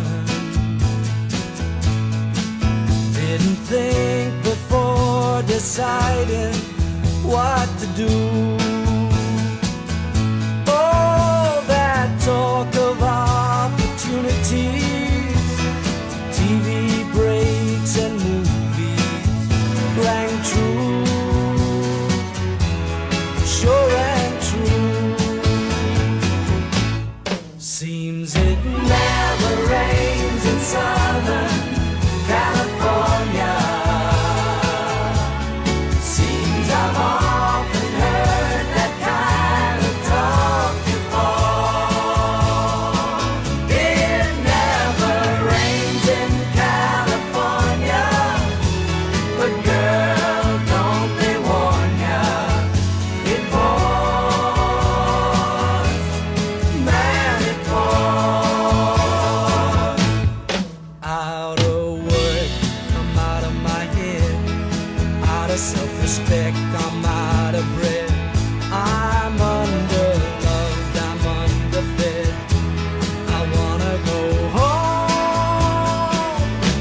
heaven. Didn't think before deciding what to do. All that talk of opportunities, TV breaks and movies rang true, sure and true. Seems it never rains in Southern California. Seems I've often heard that kind of talk before. It never rains in California, but girl, don't they warn ya, it pours, man, it pours. Out of work, I'm out of my head, out of self-respect, I'm out of breath. I'm underloved, I'm underfed, I wanna go home.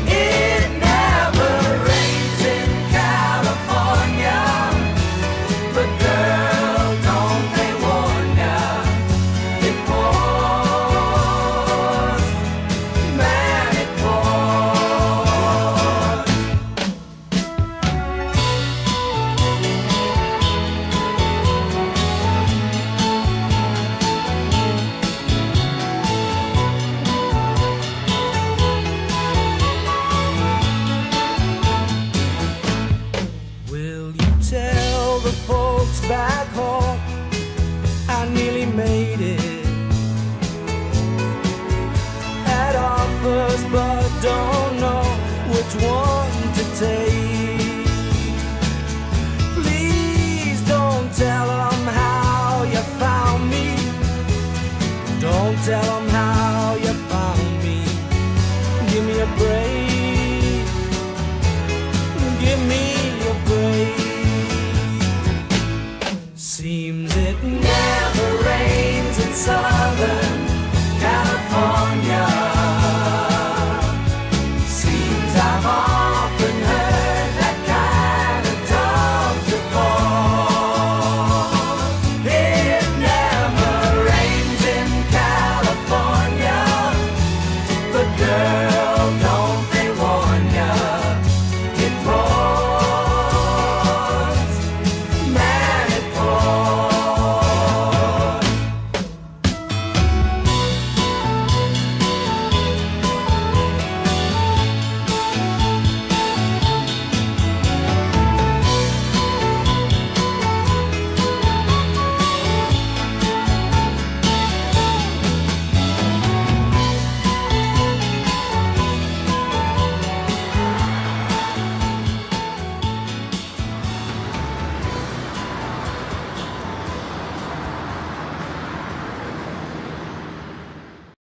It never rains in California, but girl, don't they warn ya, it pours, man, it pours. Will you tell the folks back home I nearly made it? Had offers but don't know which one to take. Please don't tell them how you found me. Don't tell them how you found me. Give me a break. Give me a break. Seems it never rains in Southern California. Seems I've